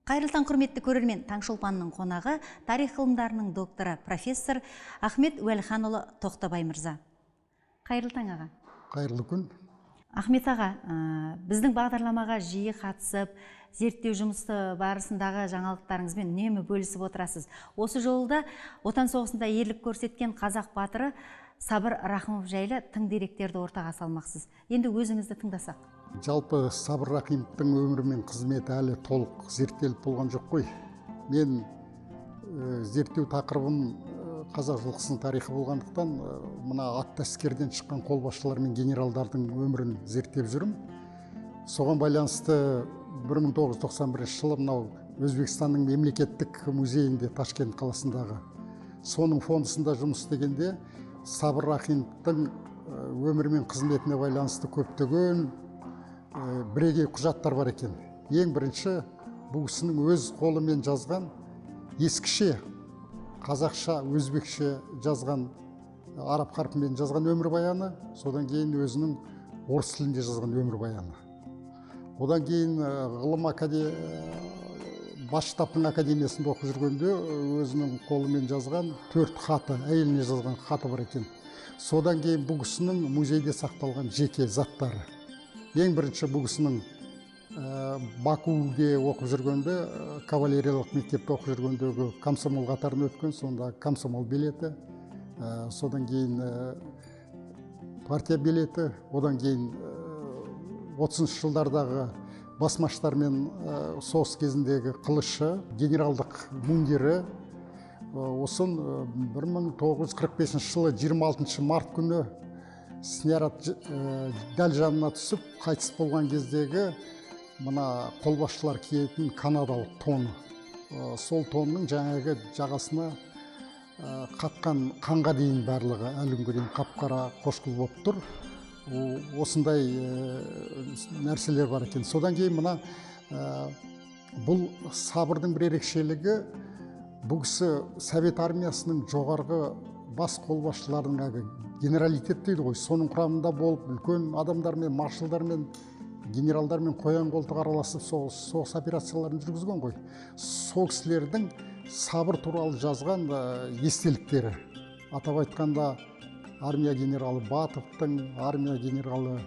Қайырлы таң, құрметті көрермен. Таңшолпанның қонағы тарих ғылымдарының докторы профессор Ахмет Уәлиханұлы Тоқтабай мырза. Қайырлы таң, аға. Қайырлы күн. Ахмет аға, біздің бағдарламаға жиі қатысып, зерттеу жұмысы барысындағы жаңалықтарыңызбен үнемі бөлісіп отырасыз. Осы жолда Отан соғысында ерлік көрсеткен қазақ батыры Сабыр Рахымов жайлы тың деректерді ортаға салмақсыз. Енді өзіңізді тыңдасақ. Жалпы Сабыр Рахимовтың өмірі мен қызметі әлі толық зерттеліп болған жоқ қой. Мен зерттеу тақырыбым қазақ жылқысының тарихы болғандықтан, мына атты әскерден шыққан қолбасшылар мен генералдардың өмірін зерттеп жүрмін. Соған байланысты 1991 жылы мынау Өзбекстанның мемлекеттік музейінде, Ташкент қаласындағы, соның фондысында жұмыс істегенде Сабыр Рахимовтың өмірі мен қызметіне байланысты көптеген бірегей құжаттар бар екен. Ең бірінші, бұл кісінің өз қолымен жазған, ескіше қазақша, өзбекше жазған, араб қарпімен жазған өмірбаяны, содан кейін өзінің орыс тілінде жазған өмірбаяны. Одан кейін ғылым бас штабтың академиясында оқып жүргенде өзінің қолымен жазған 4 хаты, әйеліне жазған хаты бар екен. Содан кейін бұл кісінің музейде сақталған жеке заттары. Ең бірінші бұл кісінің Бакуде оқып жүргенде, кавалериялық мектепте оқып жүргендегі комсомол қатарын өткен, сонда комсомол билеті, содан кейін партия билеті, одан кейін 30 жылдардағы басмаштар мен соғыс кезіндегі қылышы, генералдық мундирі. Осын 1945 жылы 26 март күні снаряд дәл жанына түсіп, қайтыс болған кездегі мына қолбасшылар киетін канадалық тоны. Сол тонның жаңағы жағасына қатқан қанға дейін барлығы әлі күнге дейін қап-қара қошқыл болып тұр. Осындай нәрселер бар екен. Содан кейін мына бұл Сабырдың бір ерекшелігі, бұл кісі Совет армиясының жоғарғы бас қолбасшыларының генералитет дейді ғой, соның құрамында болып, үлкен адамдармен, маршалдармен, генералдармен қоян қолтық араласып соғыс операцияларын жүргізген ғой. Сол кісілердің Сабыр туралы жазған естеліктері. Атап айтқанда, армия генералы Батовтың, армия генералы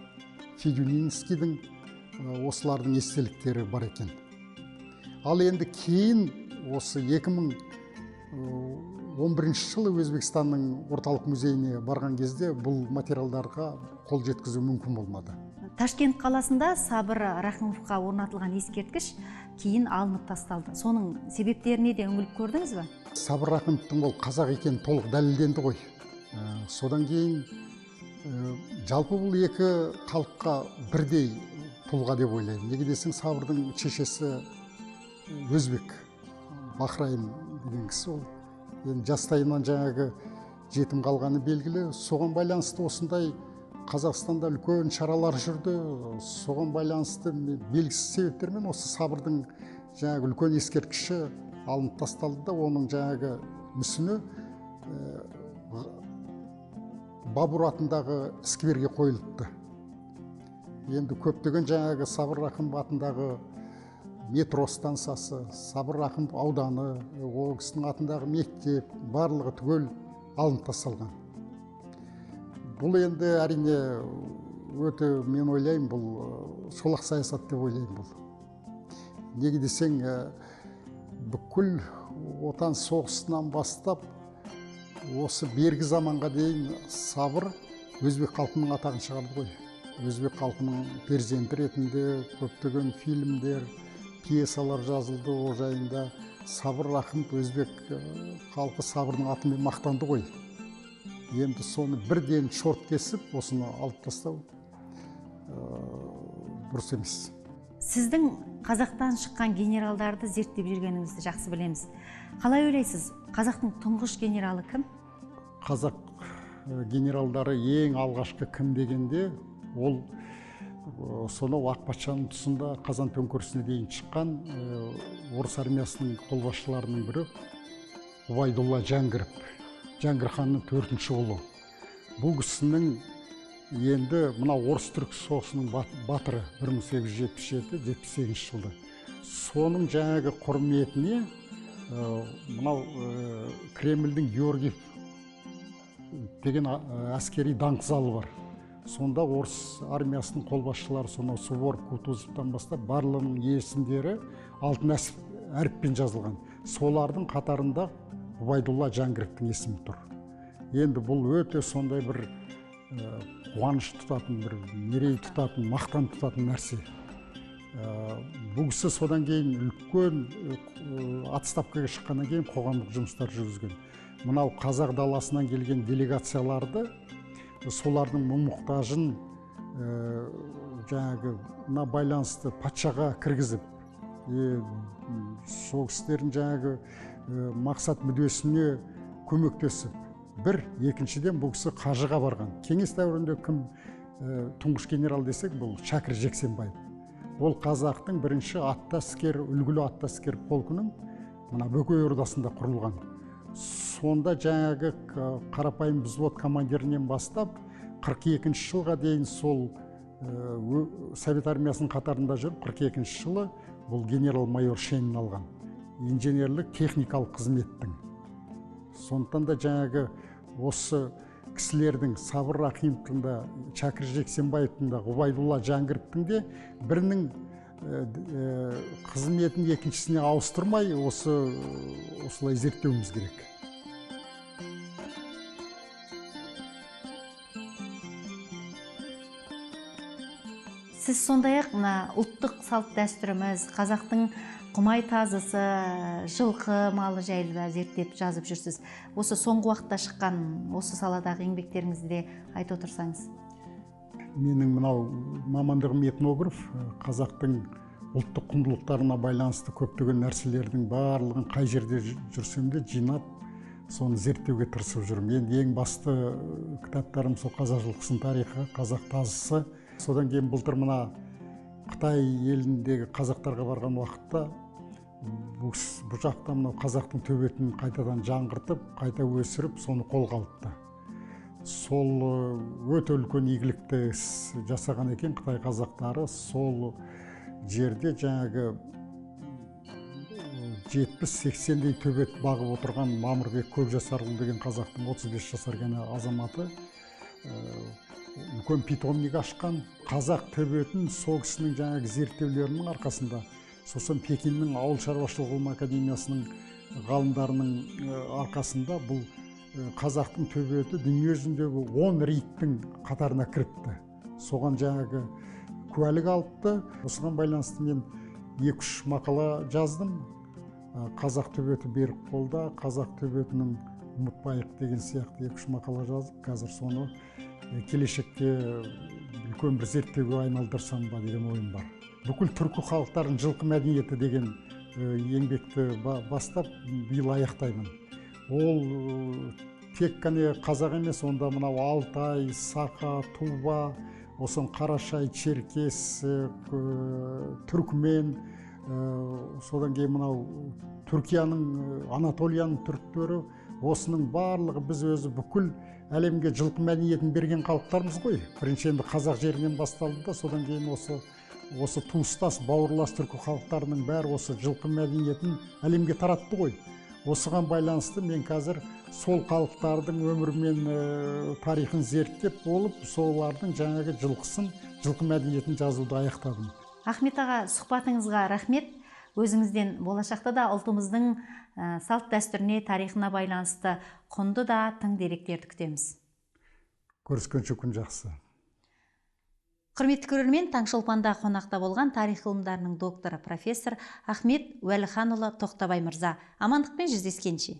Федюнинскийдің осылардың естеліктері бар екен. Ал енді кейін осы 2011 жылы Өзбекстанның орталық музейіне барған кезде бұл материалдарға қол жеткізу мүмкін болмады. Ташкент қаласында Сабыр Рахимовқа орнатылған ескерткіш кейін алынып тасталды. Соның себептеріне де үңіліп көрдіңіз бе? Сабыр Рахимовтың ол қазақ екені толық дәлелденді ғой. Содан кейін жалпы бұл екі халыққа бірдей тұлға деп ойлаймын. Неге десең, Сабырдың шешесі өзбек, Бахрайым деген кісі ол. Енді жастайынан жаңағы жетім қалғаны белгілі. Соған байланысты осындай Қазақстанда үлкен шаралар жүрді. Соған байланысты белгісіз себептермен осы Сабырдың жаңағы үлкен ескерткіші алынып тасталды да, оның жаңағы мүсіні Бабур атындағы скверге қойылыпты. Енді көптеген жаңағы Сабыр Рахымов атындағы метро станциясы, Сабыр Рахымов ауданы, ол кісінің атындағы мектеп, барлығы түгел алынып тасталған. Бұл енді әрине өте, мен ойлаймын, бұл шолақ саясат деп ойлаймын бұл. Неге десең, бүкіл отан соғысынан бастап осы бергі заманға дейін Сабыр өзбек халқының атағын шығарды ғой. Өзбек халқының перзенті ретінде көптеген фильмдер, пьесалар жазылды ол жайында. Сабыр Рахымов өзбек халқы Сабырдың атымен мақтанды ғой. Енді соны бірден шорт кесіп, осыны алып тастау дұрыс емес. Сіздің қазақтан шыққан генералдарды зерттеп жүргеніңізді жақсы білеміз. Қалай ойлайсыз, қазақтың тұңғыш генералы кім? Қазақ генералдары ең алғашқы кім дегенде, ол сонау Ақ патшаның тұсында Қазан төңкерісіне дейін шыққан орыс армиясының қолбасшыларының бірі Убайдулла Жәңгіров, Жәңгір ханның 4-ші ұлы. Бұл кісінің енді мына орыс-түрік соғысының батыры 1877-78 жылды. соның жаңағы құрметіне мынау Кремльдің Георгиев деген әскери даңқ залы бар. Сонда орыс армиясының қолбасшылары, сонау Суворов, Кутузовтан бастап барлығының есімдері алтын әріппен жазылған. Солардың қатарында Ғұбайдолла Жангіровтің есімі тұр. Енді бұл өте сондай бір қуаныш тұтатын, бір мерей тұтатын, мақтан тұтатын нәрсе. Бұл кісі содан кейін үлкен отставкаға шыққаннан кейін қоғамдық жұмыстар жүргізген. Мынау қазақ даласынан келген делегацияларды, солардың мұң-мұқтажын жаңағы байланысты патшаға кіргізіп, сол кісілердің жаңағы мақсат мүддесіне көмектесіп, екіншіден бұл кісі қажыға барған. Кеңес дәуірінде кім тұңғыш генерал десек, бұл Шәкір Жексенбаев. Ол қазақтың бірінші үлгілі атты әскер полкының мына Бөкей Ордасында құрылған. Сонда жаңағы қарапайым взвод командирінен бастап 42-ші жылға дейін сол Совет армиясының қатарында жүріп, 42-ші жылы бұл генерал-майор шенін алған. Инженерлік техникалық қызметтің. Сондықтан да жаңағы осы кісілердің, Сабыр Рахимовтың да, Шәкір Жексенбаевтың да, Ғұбайдолла Жангіровтың де бірінің қызметін екіншісіне ауыстырмай осылай зерттеуіміз керек. Сіз сондай-ақ ұлттық салт дәстүріміз, қазақтың құмай тазысы, жылқы малы жайлы да зерттеп жазып жүрсіз. Осы соңғы уақытта шыққан осы саладағы еңбектеріңізді де айтып отырсаңыз. Менің мынау мамандығым этнограф, қазақтың ұлттық құндылықтарына байланысты көптеген нәрселердің барлығын қай жерде жүрсем де жинап, соны зерттеуге тырысып жүрмін. Енді ең басты кітаптарым сол қазақ жылқысының тарихы, қазақ тазысы. Содан кейін былтыр мына Қытай еліндегі қазақтарға барған уақытта бұл жақта мынау қазақтың төбетін қайтадан жаңғыртып, қайта өсіріп, соны қолға алыпты. Сол өте үлкен игілікті жасаған екен Қытай қазақтары. Сол жерде жаңағы 70-80-дей төбет бағып отырған Мамырбек Көкжасарұлы деген қазақтың 35 жасар ғана азаматы үлкен питомник ашқан. Қазақ төбетін сол кісінің жаңағы зерттеулерінің арқасында, сосын Пекиннің ауыл шаруашылығы ғылым академиясының ғалымдарының арқасында бұл қазақтың төбеті дүние жүзіндегі 10 рейттің қатарына кіріпті. Соған жаңағы куәлік алыпты. Осыған байланысты мен 2-3 мақала жаздым. Қазақ төбеті берік қолда, қазақ төбетінің ұмытпайық деген сияқты 2-3 мақала жазып, қазір соны келешекте үлкен бір зерттеуге айналдырсам ба деген ойым бар. Бүкіл түркі халықтарының жылқы мәдениеті деген еңбекті бастап биыл аяқтаймын. Ол тек қана қазақ емес, онда мынау Алтай, Сақа, Тува, осын Қарашай, Черкес, Түркмен, содан кейін мынау Түркияның, Анатолияның түріктері, осының барлығы біз өзі бүкіл әлемге жылқы мәдениетін берген халықтармыз ғой. Бірінші енді қазақ жерінен басталды да, содан кейін осы туыстас, бауырлас түркі халықтарының бәрі осы жылқы мәдениетін әлемге таратты ғой. Осыған байланысты мен қазір сол халықтардың өмірі мен тарихын зерттеп болып, солардың жаңағы жылқысын, жылқы мәдениетін жазуды аяқтадым. Ахмет аға, сұхбатыңызға рахмет. Өзіңізден болашақта да ұлтымыздың салт дәстүріне, тарихына байланысты құнды да тың деректерді күтеміз. Көріскенше күн жақсы. Құрметті көрермен, Таңшолпанда қонақта болған тарих ғылымдарының докторы профессор Ахмет Уәлиханұлы Тоқтабай мырза. Амандықпен жүздескенше.